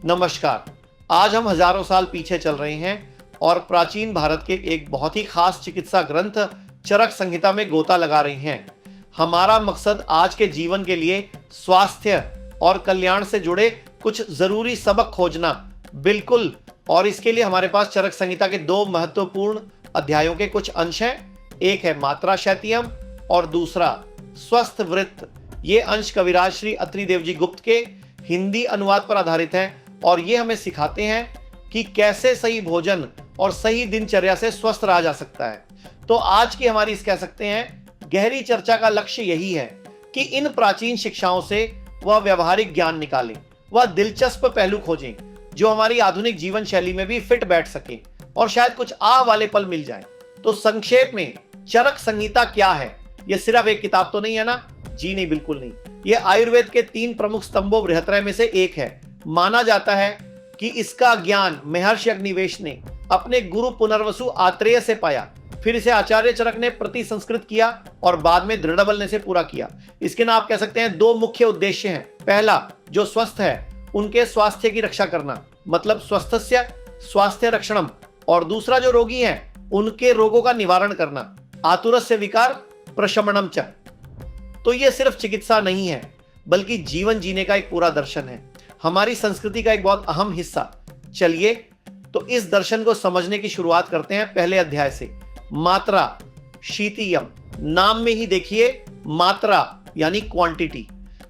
नमस्कार। आज हम हजारों साल पीछे चल रहे हैं और प्राचीन भारत के एक बहुत ही खास चिकित्सा ग्रंथ चरक संहिता में गोता लगा रहे हैं। हमारा मकसद आज के जीवन के लिए स्वास्थ्य और कल्याण से जुड़े कुछ जरूरी सबक खोजना, बिल्कुल। और इसके लिए हमारे पास चरक संहिता के दो महत्वपूर्ण अध्यायों के कुछ अंश हैं। एक है मात्रा शैतियम और दूसरा स्वस्थ वृत्त। ये अंश कविराज श्री अत्रि देव जी गुप्त के हिंदी अनुवाद पर आधारित है और ये हमें सिखाते हैं कि कैसे सही भोजन और सही दिनचर्या से स्वस्थ रहा जा सकता है। तो आज की हमारी कह सकते हैं गहरी चर्चा का लक्ष्य यही है कि इन प्राचीन शिक्षाओं से वह व्यवहारिक ज्ञान निकालें, वह दिलचस्प पहलू खोजें जो हमारी आधुनिक जीवन शैली में भी फिट बैठ सके और शायद कुछ आह वाले पल मिल जाएं। तो संक्षेप में चरक संहिता क्या है? यह सिर्फ एक किताब तो नहीं है ना? जी नहीं, बिल्कुल नहीं। यह आयुर्वेद के 3 प्रमुख स्तंभों बृहत्रय में से एक है। माना जाता है कि इसका ज्ञान महर्षि अग्निवेश ने अपने गुरु पुनर्वसु आत्रेय से पाया, फिर इसे आचार्य चरक ने प्रति संस्कृत किया और बाद में दृढ़बल ने से पूरा किया। इसके ना आप कह सकते हैं 2 मुख्य उद्देश्य हैं। पहला, जो स्वस्थ है उनके स्वास्थ्य की रक्षा करना, मतलब स्वस्थस्य स्वास्थ्य रक्षणम, और दूसरा जो रोगी हैं उनके रोगों का निवारण करना, आतुरस्य विकार प्रशमनम च। तो ये सिर्फ चिकित्सा नहीं है बल्कि जीवन जीने का एक पूरा दर्शन है, हमारी संस्कृति का एक बहुत अहम हिस्सा। चलिए तो इस दर्शन को समझने की शुरुआत करते हैं पहले अध्याय से। मात्रा शीतियम, नाम में ही देखिए मात्रा यानी क्वांटिटी।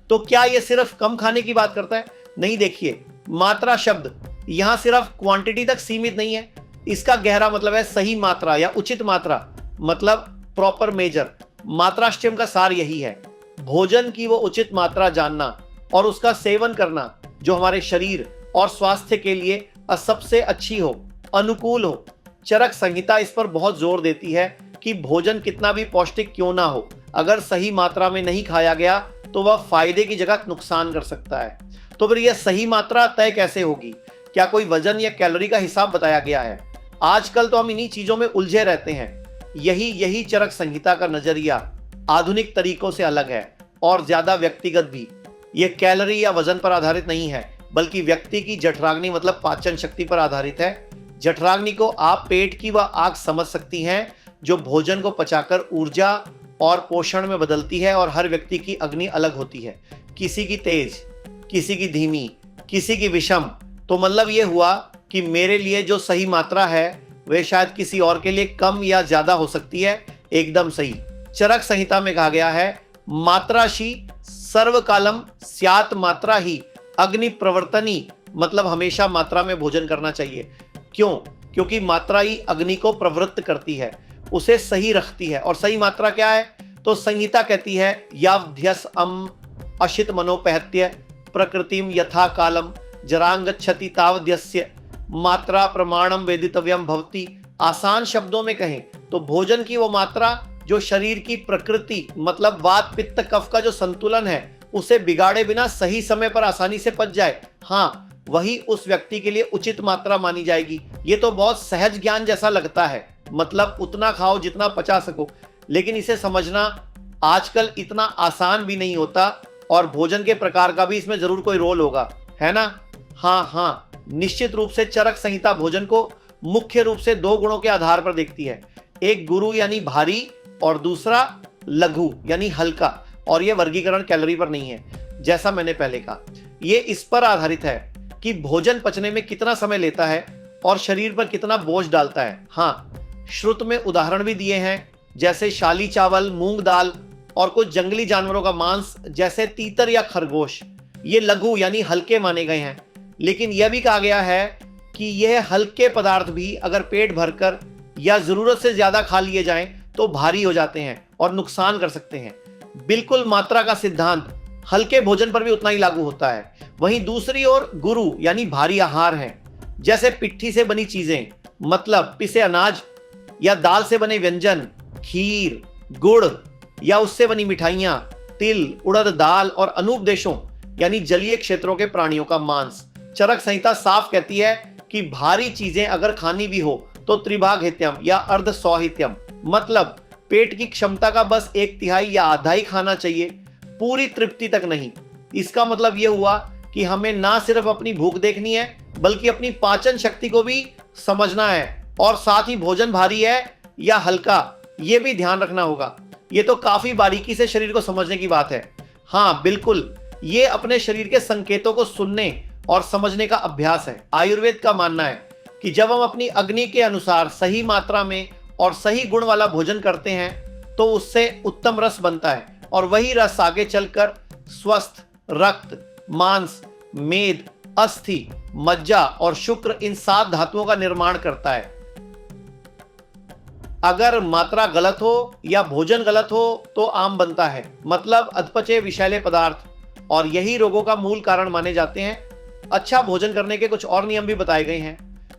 तो क्या यह सिर्फ कम खाने की बात करता है? नहीं। देखिए, मात्रा शब्द यहां सिर्फ क्वांटिटी तक सीमित नहीं है, इसका गहरा मतलब है सही मात्रा या उचित मात्रा, मतलब प्रॉपर मेजर। मात्राष्टयम का सार यही है, भोजन की वो उचित मात्रा जानना और उसका सेवन करना जो हमारे शरीर और स्वास्थ्य के लिए सबसे अच्छी हो, अनुकूल हो। चरक संहिता इस पर बहुत जोर देती है कि भोजन कितना भी पौष्टिक क्यों ना हो, अगर सही मात्रा में नहीं खाया गया तो वह फायदे की जगह नुकसान कर सकता है। तो फिर यह सही मात्रा तय कैसे होगी? क्या कोई वजन या कैलोरी का हिसाब बताया गया है? आजकल तो हम इन्हीं चीजों में उलझे रहते हैं। यही चरक संहिता का नजरिया आधुनिक तरीकों से अलग है और ज्यादा व्यक्तिगत भी। यह कैलोरी या वजन पर आधारित नहीं है बल्कि व्यक्ति की जठराग्नि मतलब पाचन शक्ति पर आधारित है। जठराग्नि को आप पेट की वह आग समझ सकती हैं जो भोजन को पचाकर ऊर्जा और पोषण में बदलती है, और हर व्यक्ति की अग्नि अलग होती है, किसी की तेज, किसी की धीमी, किसी की विषम। तो मतलब ये हुआ कि मेरे लिए जो सही मात्रा है वह शायद किसी और के लिए कम या ज्यादा हो सकती है। एकदम सही। चरक संहिता में कहा गया है मात्राशी सर्वकालम स्यात् मात्रा ही अग्नि प्रवर्तनी, मतलब हमेशा मात्रा में भोजन करना चाहिए। क्यों? क्योंकि मात्रा ही अग्नि को प्रवृत्त करती है, उसे सही रखती है। और सही मात्रा क्या है? तो संहिता कहती है यावध्यस अम अशित मनोपहत्य प्रकृतिम यथा कालम जरांगच्छति तावद्यस्य मात्रा प्रमाणम वेदितव्यम भवति। आसान शब्दों में कहें तो भोजन की वो मात्रा जो शरीर की प्रकृति मतलब वात पित्त कफ का जो संतुलन है उसे बिगाड़े बिना सही समय पर आसानी से पच जाए, हाँ, वही उस व्यक्ति के लिए उचित मात्रा मानी जाएगी। ये तो बहुत सहज ज्ञान जैसा लगता है, मतलब उतना खाओ जितना पचा सको, लेकिन इसे समझना आजकल इतना आसान भी नहीं होता और भोजन के प्रकार का भी इसमें जरूर कोई रोल होगा, है ना? हाँ, निश्चित रूप से चरक संहिता भोजन को मुख्य रूप से 2 गुणों के आधार पर देखती है। एक गुरु यानी भारी और दूसरा लघु यानी हल्का। और यह वर्गीकरण कैलोरी पर नहीं है, जैसा मैंने पहले कहा। यह इस पर आधारित है कि भोजन पचने में कितना समय लेता है और शरीर पर कितना बोझ डालता है। हाँ, श्रुत में उदाहरण भी दिए हैं, जैसे शाली चावल, मूंग दाल और कुछ जंगली जानवरों का मांस जैसे तीतर या खरगोश। ये लघु यानी हल्के माने गए हैं, लेकिन यह भी कहा गया है कि यह हल्के पदार्थ भी अगर पेट भरकर या जरूरत से ज्यादा खा लिए जाएं तो भारी हो जाते हैं और नुकसान कर सकते हैं। बिल्कुल मात्रा का सिद्धांत हल्के भोजन पर भी उतना ही लागू होता है। वहीं दूसरी ओर गुरु यानी भारी आहार हैं, जैसे पिट्ठी से बनी चीजें मतलब पिसे अनाज या दाल से बने व्यंजन, खीर, गुड़ या उससे बनी मिठाइयां, तिल, उड़द दाल और अनुपदेशों यानी जलीय क्षेत्रों के प्राणियों का मांस। चरक संहिता साफ कहती है कि भारी चीजें अगर खानी भी हो तो त्रिभाग हित्यम या अर्ध सौहित्यम, मतलब पेट की क्षमता का बस 1/3 या आधा ही खाना चाहिए, पूरी तृप्ति तक नहीं। इसका मतलब यह हुआ कि हमें ना सिर्फ अपनी भूख देखनी है बल्कि अपनी पाचन शक्ति को भी समझना है, और साथ ही भोजन भारी है या हल्का ये भी ध्यान रखना होगा। ये तो काफी बारीकी से शरीर को समझने की बात है। हाँ बिल्कुल, ये अपने शरीर के संकेतों को सुनने और समझने का अभ्यास है। आयुर्वेद का मानना है कि जब हम अपनी अग्नि के अनुसार सही मात्रा में और सही गुण वाला भोजन करते हैं तो उससे उत्तम रस बनता है, और वही रस आगे चलकर स्वस्थ रक्त, मांस, मेद, अस्थि, मज्जा और शुक्र इन 7 धातुओं का निर्माण करता है। अगर मात्रा गलत हो या भोजन गलत हो तो आम बनता है, मतलब अधपचे विषैले पदार्थ, और यही रोगों का मूल कारण माने जाते हैं। अच्छा भोजन करने के कुछ और नियम भी बताए गए हैं,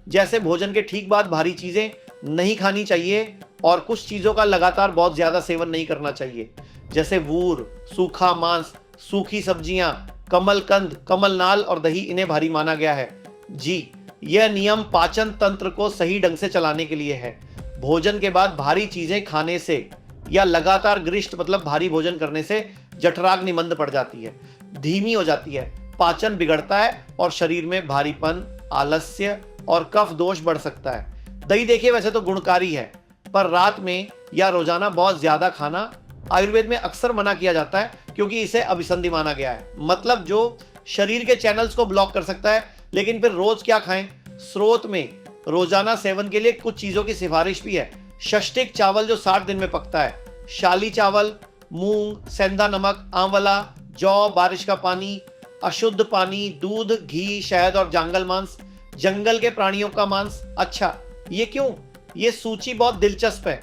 जैसे भोजन के ठीक बाद भारी चीजें नहीं खानी चाहिए और कुछ चीजों का लगातार बहुत ज्यादा सेवन नहीं करना चाहिए, जैसे वूर, सूखा मांस, सूखी सब्जियां, कमलकंद, कमलनाल और दही, इन्हें भारी माना गया है। जी, यह नियम पाचन तंत्र को सही ढंग से चलाने के लिए है। भोजन के बाद भारी चीजें खाने से या लगातार गरिष्ठ मतलब भारी भोजन करने से जठराग्नि मंद पड़ जाती है, धीमी हो जाती है, पाचन बिगड़ता है और शरीर में भारीपन, आलस्य और कफ दोष बढ़ सकता है। दही देखिए वैसे तो गुणकारी है, पर रात में या रोजाना बहुत ज्यादा खाना आयुर्वेद में अक्सर मना किया जाता है, क्योंकि इसे अभिसंधि माना गया है, मतलब जो शरीर के चैनल्स को ब्लॉक कर सकता है। लेकिन फिर रोज क्या खाएं? स्रोत में रोजाना सेवन के लिए कुछ चीजों की सिफारिश भी है। षष्टिक चावल जो 60 दिन में पकता है, शाली चावल, मूंग, सेंधा नमक, आंवला, जौ, बारिश का पानी, अशुद्ध पानी, दूध, घी, शहद और जंगल मांस, जंगल के प्राणियों का मांस। अच्छा, ये क्यों? ये सूची बहुत दिलचस्प है,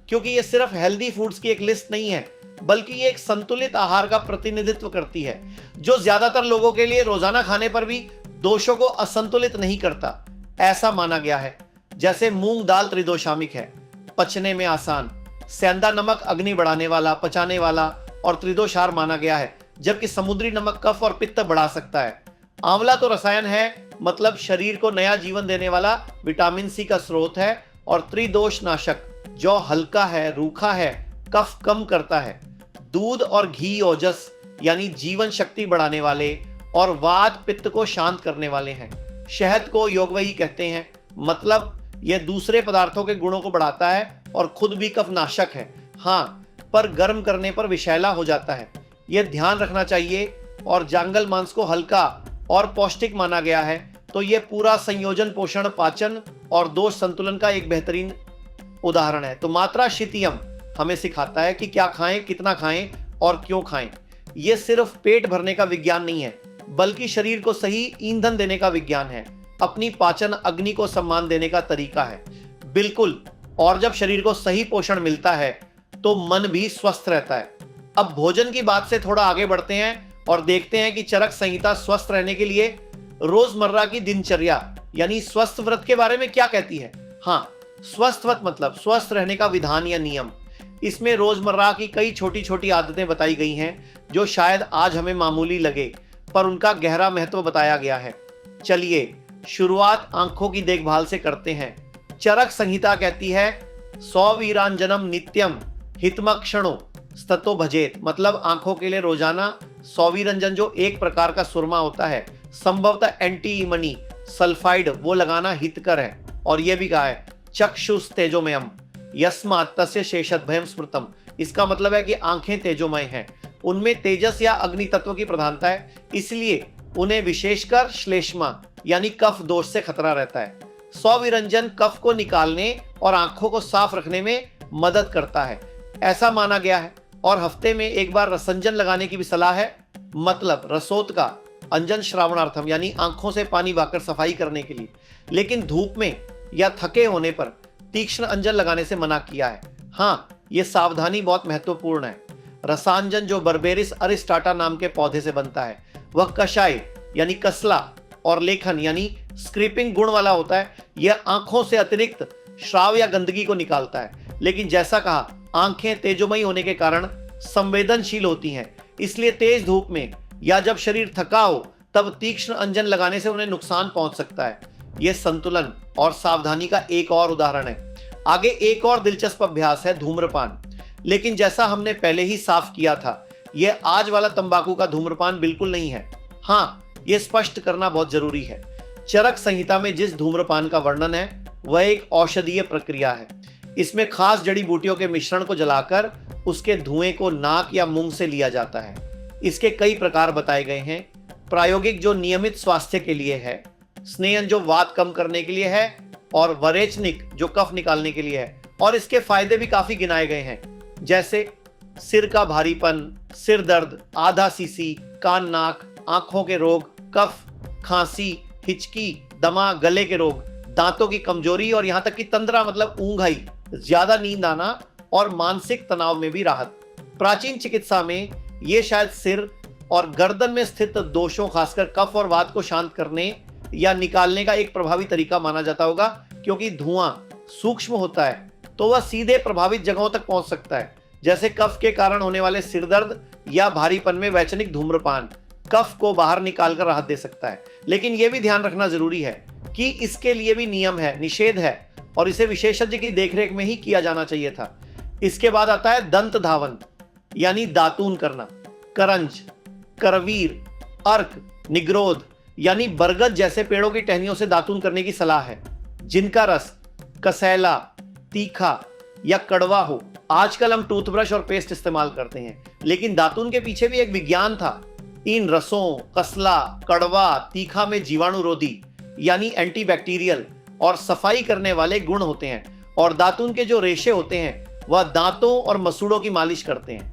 क्योंकि ये सिर्फ हेल्दी फूड्स की एक लिस्ट नहीं है, बल्कि ये एक संतुलित आहार का प्रतिनिधित्व करती है, जो ज्यादातर लोगों के लिए रोजाना खाने पर भी दोषों को असंतुलित नहीं करता, ऐसा माना गया है। जैसे मूंग दाल त्रिदोषामिक है, पचने में आसान, सेंधा नमक अग्नि बढ़ाने वाला, पचाने वाला और त्रिदोषार माना गया है, जबकि समुद्री नमक कफ और पित्त बढ़ा सकता है। आंवला तो रसायन है, मतलब शरीर को नया जीवन देने वाला विटामिन सी का स्रोत है, और त्रिदोष नाशक, जो हल्का है, रूखा है, कफ कम करता है। दूध और घी ओजस यानी जीवन शक्ति बढ़ाने वाले और वात पित्त को शांत करने वाले हैं। शहद को योगवही कहते हैं, मतलब यह दूसरे पदार्थों के गुणों को बढ़ाता है और खुद भी कफ नाशक है। हाँ, पर गर्म करने पर विषैला हो जाता है, यह ध्यान रखना चाहिए। और जांगल मांस को हल्का और पौष्टिक माना गया है, तो यह पूरा संयोजन पोषण, पाचन और दोष संतुलन का एक बेहतरीन उदाहरण है। तो मात्रा शितियम हमें सिखाता है कि क्या खाएं, कितना खाएं और क्यों खाएं। यह सिर्फ पेट भरने का विज्ञान नहीं है, बल्कि शरीर को सही ईंधन देने का विज्ञान है, अपनी पाचन अग्नि को सम्मान देने का तरीका है। बिल्कुल, और जब शरीर को सही पोषण मिलता है तो मन भी स्वस्थ रहता है। अब भोजन की बात से थोड़ा आगे बढ़ते हैं और देखते हैं कि चरक संहिता स्वस्थ रहने के लिए रोजमर्रा की दिनचर्या यानी स्वस्थ व्रत के बारे में क्या कहती है। हाँ, स्वस्थ व्रत मतलब स्वस्थ रहने का विधान या नियम। इसमें रोजमर्रा की कई छोटी छोटी आदतें बताई गई हैं, जो शायद आज हमें मामूली लगे, पर उनका गहरा महत्व बताया गया है। चलिए शुरुआत आंखों की देखभाल से करते हैं। चरक संहिता कहती है, 100 वीरांजनम नित्यम हितमक्षणो स्ततो भजेत, मतलब आंखों के लिए रोजाना 100 वीरंजन, जो एक प्रकार का सुरमा होता है, संभवतः एंटी इमनी सल्फाइड, वो लगाना हितकर है। और यह भी कहा है, चक्षुष तेजोमयम यस्मात् तस्य शेषत भयम स्मृतम, इसका मतलब है कि आंखें तेजोमय हैं, उनमें तेजस या अग्नि तत्व की प्रधानता है, इसलिए उन्हें विशेषकर श्लेष्मा यानी कफ दोष से खतरा रहता है। 100 विरंजन कफ को निकालने और आंखों को साफ रखने में मदद करता है, ऐसा माना गया है। और हफ्ते में एक बार रसंजन लगाने की भी सलाह है, मतलब रसोत का अंजन श्रावणार्थम यानी आंखों से पानी बहाकर सफाई करने के लिए। लेकिन धूप में या थके होने पर तीक्ष्ण अंजन लगाने से मना किया है। हाँ, ये सावधानी बहुत महत्वपूर्ण है। रसांजन जो बर्बेरिस अरिस्टाटा नाम के पौधे से बनता है, वह कषाय यानी कसला और लेखन यानी स्क्रीपिंग गुण वाला होता है। यह आंखों से अतिरिक्त श्राव या गंदगी को निकालता है। लेकिन जैसा कहा, आंखें तेजोमयी होने के कारण संवेदनशील होती हैं, इसलिए तेज धूप में या जब शरीर थका हो तब तीक्ष्ण अंजन लगाने से उन्हें नुकसान पहुंच सकता है। यह संतुलन और सावधानी का एक और उदाहरण है। आगे एक और दिलचस्प अभ्यास है, धूम्रपान। लेकिन जैसा हमने पहले ही साफ किया था, यह आज वाला तंबाकू का धूम्रपान बिल्कुल नहीं है। हाँ, ये स्पष्ट करना बहुत जरूरी है। चरक संहिता में जिस धूम्रपान का वर्णन है वह एक औषधीय प्रक्रिया है। इसमें खास जड़ी बूटियों के मिश्रण को जलाकर उसके धुएं को नाक या मुंह से लिया जाता है। इसके कई प्रकार बताए गए हैं। प्रायोगिक जो नियमित स्वास्थ्य के लिए है, स्नेहन जो वात कम करने के लिए है, और वरेचनिक जो कफ निकालने के लिए है। और इसके फायदे भी काफी गिनाए गए हैं, जैसे सिर का भारीपन, सिर दर्द, आधा सीसी, कान नाक, आंखों के रोग, कफ, खांसी, हिचकी, दमा, गले के रोग, दांतों की कमजोरी और यहाँ तक कि तंद्रा मतलब ऊंघाई, ज्यादा नींद आना और मानसिक तनाव में भी राहत। प्राचीन चिकित्सा में ये शायद सिर और गर्दन में स्थित दोषों, खासकर कफ और वात को शांत करने या निकालने का एक प्रभावी तरीका माना जाता होगा, क्योंकि धुआं सूक्ष्म होता है तो वह सीधे प्रभावित जगहों तक पहुंच सकता है, जैसे कफ के कारण होने वाले सिरदर्द या भारीपन में वैचनिक धूम्रपान कफ को बाहर निकालकर राहत दे सकता है। लेकिन यह भी ध्यान रखना जरूरी है कि इसके लिए भी नियम है, निषेध है, और इसे विशेषज्ञ की देखरेख में ही किया जाना चाहिए था। इसके बाद आता है दंत धावन यानी दातून करना, करंज, करवीर, अर्क, निग्रोध यानी बरगद जैसे पेड़ों की टहनियों से दातून करने की सलाह है, जिनका रस कसैला, तीखा या कड़वा हो। आजकल हम टूथब्रश और पेस्ट इस्तेमाल करते हैं, लेकिन दातून के पीछे भी एक विज्ञान था। इन रसों कसला, कड़वा, तीखा में जीवाणुरोधी यानी एंटीबैक्टीरियल और सफाई करने वाले गुण होते हैं, और दातून के जो रेशे होते हैं वह दांतों और मसूड़ों की मालिश करते हैं,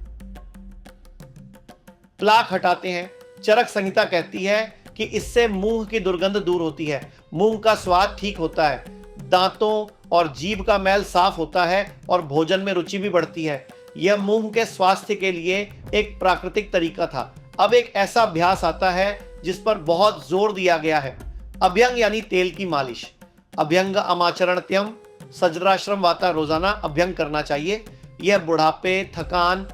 प्लाक हटाते हैं। चरक संहिता कहती है कि इससे मुंह की दुर्गंध दूर होती है, मुंह का स्वाद ठीक होता है, दांतों और जीभ का मैल साफ होता है और भोजन में रुचि भी बढ़ती है। यह मुंह के स्वास्थ्य के लिए एक प्राकृतिक तरीका था। अब एक ऐसा अभ्यास आता है जिस पर बहुत जोर दिया गया है, अभ्यंग यानी तेल की मालिश। अभ्यंग अमाचरणत्यम, सजराश्रम वाता रोजाना अभ्यंग करना चाहिए। यह बुढ़ापे, थकान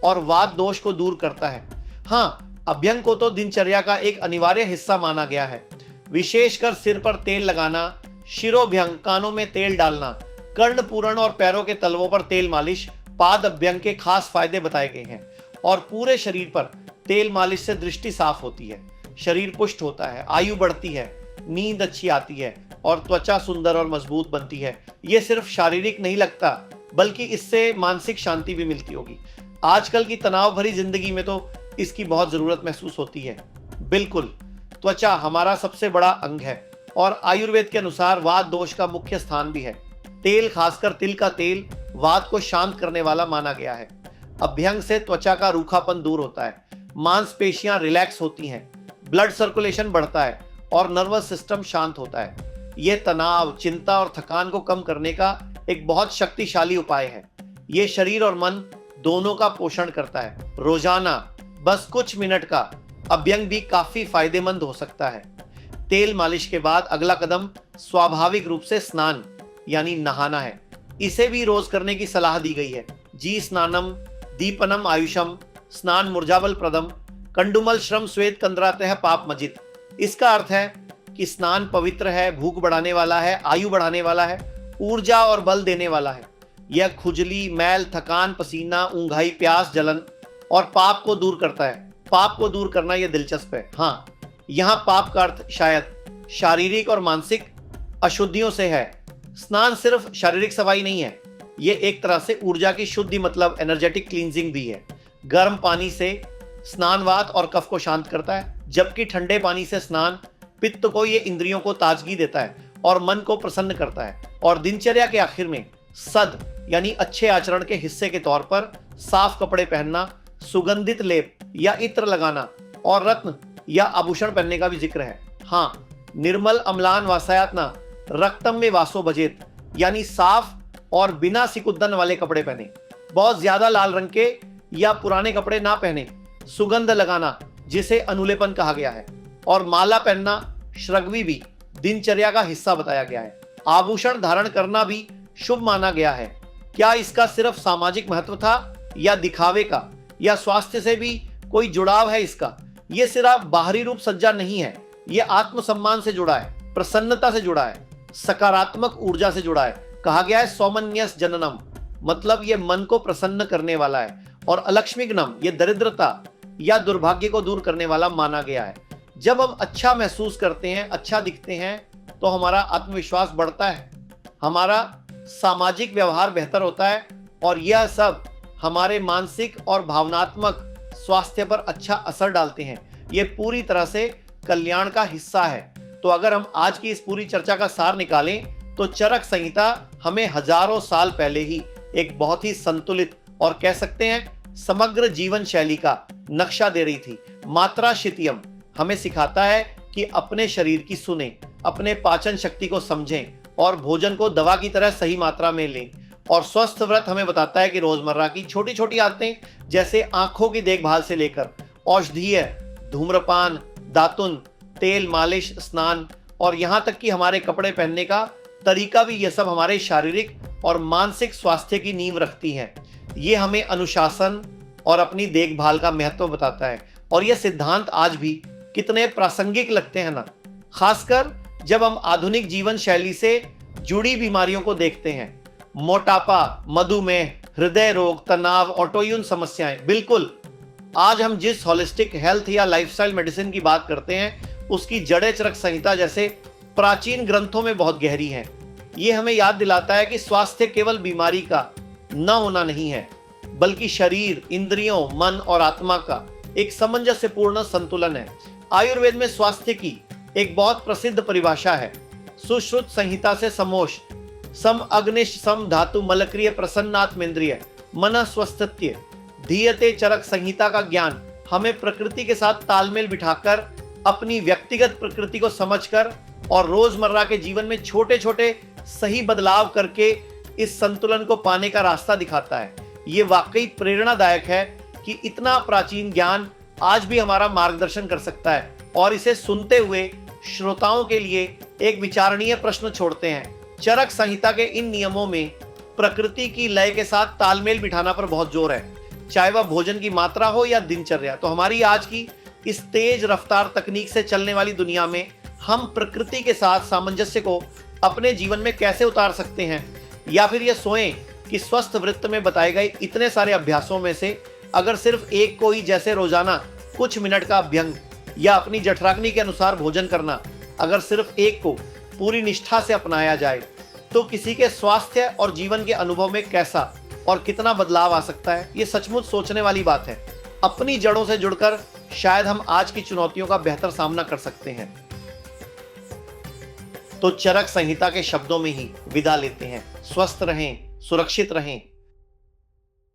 और वात दोष को दूर करता है। हाँ, अभ्यंग को तो दिनचर्या का एक अनिवार्य हिस्सा माना गया है। विशेषकर सिर पर तेल लगाना, शिरोभ्यंग कानों में तेल डालना, कर्णपूरण और पैरों के तलवों पर तेल मालिश पाद अभ्यंग के खास फायदे बताए गए हैं। और पूरे शरीर पर तेल मालिश से दृष्टि साफ होती है, शरीर पुष्ट होता है, आयु बढ़ती है, नींद अच्छी आती है और त्वचा सुंदर और मजबूत बनती है। ये सिर्फ शारीरिक नहीं लगता, बल्कि इससे मानसिक शांति भी मिलती होगी। आजकल की तनाव भरी जिंदगी में तो इसकी बहुत जरूरत महसूस होती है। बिल्कुल, त्वचा हमारा सबसे बड़ा अंग है और आयुर्वेद के अनुसार वात दोष का मुख्य स्थान भी है। तेल, खासकर तिल का तेल, वात को शांत करने वाला माना गया है। अभ्यंग से त्वचा का रूखापन दूर होता है, मांसपेशियां रिलैक्स होती हैं, ब्लड सर्कुलेशन बढ़ता है और नर्वस सिस्टम शांत होता है। यह तनाव, चिंता और थकान को कम करने का एक बहुत शक्तिशाली उपाय है। यह शरीर और मन दोनों का पोषण करता है। रोजाना बस कुछ मिनट का अभ्यंग भी काफी फायदेमंद हो सकता है। तेल मालिश के बाद अगला कदम स्वाभाविक रूप से स्नान यानी नहाना है। इसे भी रोज करने की सलाह दी गई है। जी स्नानम दीपनम आयुषम स्नान मुर्जाबल प्रदम कंडुमल श्रम श्वेत कंद्रातः पाप मजित। इसका अर्थ है कि स्नान पवित्र है, भूख बढ़ाने वाला है, आयु बढ़ाने वाला है, ऊर्जा और बल देने वाला है। यह खुजली, मैल, थकान, पसीना, ऊंघाई, प्यास, जलन और पाप को दूर करता है। पाप को दूर करना यह दिलचस्प है। हाँ, यहाँ पाप का अर्थ शायद शारीरिक और मानसिक अशुद्धियों से है। स्नान सिर्फ शारीरिक सफाई नहीं है, ये एक तरह से ऊर्जा की शुद्धि मतलब एनर्जेटिक क्लींजिंग भी है। गर्म पानी से स्नान वात और कफ को शांत करता है, जबकि ठंडे पानी से स्नान पित्त को, ये इंद्रियों को ताजगी देता है और मन को प्रसन्न करता है। और दिनचर्या के आखिर में सद यानी अच्छे आचरण के हिस्से के तौर पर साफ कपड़े पहनना, सुगंधित लेप या इत्र लगाना और रत्न या आभूषण पहनने का भी जिक्र है। हाँ, निर्मल अम्लान वासायातना रक्तम में वासो भजेत यानी साफ और बिना सिकुद्दन वाले कपड़े पहने। बहुत ज्यादा लाल रंग के या पुराने कपड़े ना पहने। सुगंध लगाना, जिसे अनुलेपन कहा गया है, और माला पहनना, श्रगवी भी दिनचर्या का हिस्सा बताया गया है। आभूषण धारण करना भी शुभ माना गया है। क्या इसका सिर्फ सामाजिक महत्व था या दिखावे का, या स्वास्थ्य से भी कोई जुड़ाव है इसका? यह सिर्फ बाहरी रूप सज्जा नहीं है, यह आत्मसम्मान से जुड़ा है, प्रसन्नता से जुड़ा है, सकारात्मक ऊर्जा से जुड़ा है। कहा गया है सौमन्यस जननम, मतलब यह मन को प्रसन्न करने वाला है, और अलक्ष्मीग्नम, यह दरिद्रता या दुर्भाग्य को दूर करने वाला माना गया है। जब हम अच्छा महसूस करते हैं, अच्छा दिखते हैं, तो हमारा आत्मविश्वास बढ़ता है, हमारा सामाजिक व्यवहार बेहतर होता है और यह सब हमारे मानसिक और भावनात्मक स्वास्थ्य पर अच्छा असर डालते हैं। ये पूरी तरह से कल्याण का हिस्सा है। तो अगर हम आज की इस पूरी चर्चा का सार निकालें तो चरक संहिता हमें हजारों साल पहले ही एक बहुत ही संतुलित और कह सकते हैं समग्र जीवन शैली का नक्शा दे रही थी। मात्रा शितियम हमें सिखाता है कि अपने शरीर की सुने, अपने पाचन शक्ति को समझें और भोजन को दवा की तरह सही मात्रा में लें। और स्वस्थ व्रत हमें बताता है कि रोजमर्रा की छोटी छोटी आदतें जैसे आंखों की देखभाल से लेकर औषधीय, धूम्रपान, दातुन, तेल मालिश, स्नान और यहाँ तक कि हमारे कपड़े पहनने का तरीका भी, ये सब हमारे शारीरिक और मानसिक स्वास्थ्य की नींव रखती हैं। ये हमें अनुशासन और अपनी देखभाल का महत्व बताता है और ये सिद्धांत आज भी कितने प्रासंगिक लगते हैं ना, खासकर जब हम आधुनिक जीवन शैली से जुड़ी बीमारियों को देखते हैं। मोटापा, मधुमेह, हृदय रोग, तनाव, ऑटोइम्यून समस्याएं। बिल्कुल, आज हम जिस होलिस्टिक हेल्थ या लाइफस्टाइल मेडिसिन की बात करते हैं उसकी जड़ें चरक संहिता जैसे प्राचीन ग्रंथों में बहुत गहरी हैं। ये हमें याद दिलाता है कि स्वास्थ्य केवल बीमारी का न होना नहीं है, बल्कि शरीर, इंद्रियों, मन और आत्मा का एक सामंजस्यपूर्ण संतुलन है। आयुर्वेद में स्वास्थ्य की एक बहुत प्रसिद्ध परिभाषा है, सुश्रुत संहिता से समोष, सम अग्निश सम धातु मलक्रिय प्रसन्नात्मेंद्रिय मन स्वस्थत्य धीयते चरक संहिता का ज्ञान हमें प्रकृति के साथ तालमेल बिठाकर अपनी व्यक्तिगत प्रकृति को समझकर और रोजमर्रा के जीवन में छोटे छोटे सही बदलाव करके इस संतुलन को पाने का रास्ता दिखाता है। ये वाकई प्रेरणादायक है कि इतना प्राचीन ज्ञान आज भी हमारा मार्गदर्शन कर सकता है। और इसे सुनते हुए श्रोताओं के लिए एक विचारणीय प्रश्न छोड़ते हैं। चरक संहिता के इन नियमों में प्रकृति की लय के साथ तालमेल बिठाना पर बहुत जोर है, चाहे वह भोजन की मात्रा हो या दिनचर्या। तो हमारी आज की इस तेज रफ्तार तकनीक से चलने वाली दुनिया में हम प्रकृति के साथ सामंजस्य को अपने जीवन में कैसे उतार सकते हैं, या फिर यह सोएं कि स्वस्थ वृत्त में बताए गए इतने सारे अभ्यासों में से अगर सिर्फ एक को ही, जैसे रोजाना कुछ मिनट का अभ्यंग या अपनी जठराग्नि के अनुसार भोजन करना, अगर सिर्फ एक को पूरी निष्ठा से अपनाया जाए तो किसी के स्वास्थ्य और जीवन के अनुभव में कैसा और कितना बदलाव आ सकता है। ये सचमुच सोचने वाली बात है। अपनी जड़ों से जुड़कर शायद हम आज की चुनौतियों का बेहतर सामना कर सकते हैं। तो चरक संहिता के शब्दों में ही विदा लेते हैं। स्वस्थ रहें, सुरक्षित रहें